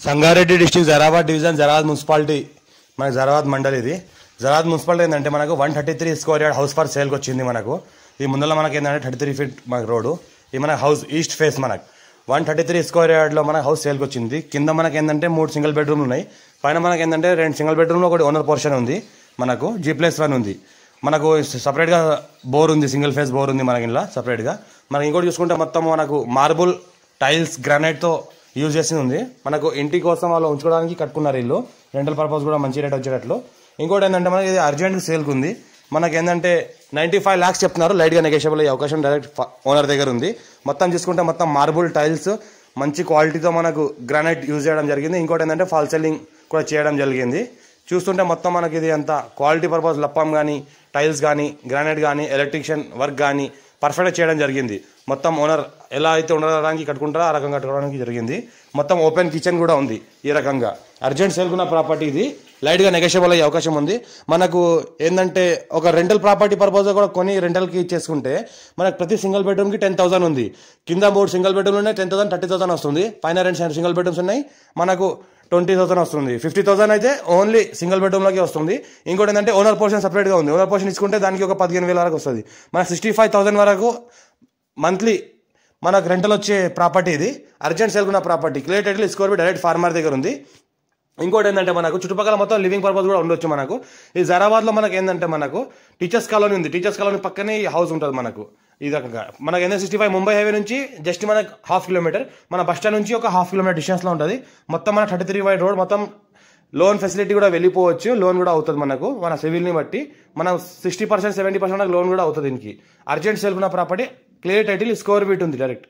Sangareddy district Zaheerabad division Zaheerabad municipality మనకు జరాబాద్ మండల్ ఇది Zaheerabad municipality ఏంటంటే మనకు 133 స్క్వేర్ యార్డ్ హౌస్ ఫర్ సేల్కి వచ్చింది మనకు ఈ ముందర మనకి ఏంటంటే 33 ఫీట్ మనకు రోడ్డు ఇది మన హౌస్ ఈస్ట్ ఫేస్ మనకు 133 స్క్వేర్ యార్డ్లో మన హౌస్ సేల్కి వచ్చింది కింద మనకి ఏంటంటే 3 సింగిల్ బెడ్రూమ్లు ఉన్నాయి పైన మనకి ఏంటంటే 2 సింగిల్ బెడ్రూమ్లో ఒకటి ఓనర్ పోర్షన్ ఉంది మనకు G+1 ఉంది మనకు సపరేట్గా బోర్ ఉంది సింగిల్ ఫేస్ బోర్ ఉంది మనకి ఇలా సపరేట్గా మనకి ఇంకోటి చూసుకుంటే మొత్తం మనకు మార్బుల్ టైల్స్ గ్రానైట్తో యూజ్ చేసింది ఉంది మనకు ఇంటి కోసం వాళ్ళు ఉంచుకోవడానికి కట్టుకున్నారు ఇల్లు రెంటల్ పర్పస్ కూడా మంచి రేట్ వచ్చేటట్లు ఇంకోటి ఏంటంటే మనకి ఇది అర్జెంట్ సేల్కి ఉంది మనకి ఏంటంటే 95 lakhs చెప్తున్నారు లైట్గా నెగోషియబుల్ అయ్యే అవకాశం డైరెక్ట్ ఓనర్ దగ్గర ఉంది మొత్తం చూసుకుంటే మొత్తం మార్బుల్ టైల్స్ మంచి క్వాలిటీతో మనకు గ్రానైట్ యూజ్ చేయడం జరిగింది ఇంకోటి ఏంటంటే ఫాల్ సీలింగ్ కూడా చేయడం జరిగింది చూస్తుంటే మొత్తం మనకి ఇది అంతా క్వాలిటీ పర్పస్ లప్పం కానీ టైల్స్ కానీ గ్రానైట్ కానీ ఎలక్ట్రీషియన్ వర్క్ కానీ పర్ఫెక్ట్గా చేయడం జరిగింది మొత్తం ఓనర్ ఎలా అయితే ఉండడానికి కట్టుకుంటారో ఆ రకంగా కట్టుకోవడానికి జరిగింది మొత్తం ఓపెన్ కిచెన్ కూడా ఉంది ఈ రకంగా అర్జెంట్ సేల్కున్న ప్రాపర్టీ ఇది లైట్గా నెగోషియబుల్ అయ్యే అవకాశం ఉంది మనకు ఏంటంటే ఒక రెంటల్ ప్రాపర్టీ పర్పస్ కూడా కొని రెంటల్కి ఇచ్చేసుకుంటే మనకు ప్రతి సింగిల్ బెడ్రూమ్కి 10,000 ఉంది కింద 3 సింగిల్ బెడ్రూమ్లు ఉన్నాయి 10,000 30,000 వస్తుంది పైన 2 సింగిల్ బెడ్రూమ్స్ ఉన్నాయి మనకు 20,000 వస్తుంది 50,000 అయితే ఓన్లీ సింగిల్ బెడ్రూమ్లోకి వస్తుంది ఇంకోటి ఏంటంటే ఓనర్ పోర్షన్ సపరేట్గా ఉంది ఓనర్ పోర్షన్ ఇచ్చుకుంటే దానికి ఒక 15,000 వరకు వస్తుంది మనకు 65,000 వరకు మంత్లీ మనకు రెంటల్ వచ్చే ప్రాపర్టీ ఇది అర్జెంట్ సేల్కున్న property clear title square feet direct farmer దగ్గర ఉంది ఇంకోటి ఏంటంటే మనకు చుట్టుపక్కల మొత్తం లివింగ్ పర్పస్ కూడా ఉండొచ్చు మనకు ఈ జరాబాద్లో మనకు ఏంటంటే మనకు టీచర్స్ కాలనీ ఉంది టీచర్స్ కాలనీ పక్కనే ఈ హౌస్ ఉంటుంది మనకు ఈ రకంగా మనకు NH65 ముంబై హైవే నుంచి జస్ట్ మనకు 1/2 కిలోమీటర్ మన బస్ స్టాండ్ నుంచి ఒక 1/2 కిలోమీటర్ డిస్టెన్స్లో ఉంటుంది మొత్తం మన 33 వైడ్ రోడ్ మొత్తం లోన్ ఫెసిలిటీ కూడా వెళ్ళిపోవచ్చు లోన్ కూడా అవుతుంది మనకు మన సివిల్ని బట్టి మనం 60% 70% లోన్ కూడా అవుతుంది దీనికి అర్జెంట్ సేల్కున్న property clear title square feet ఉంది డైరెక్ట్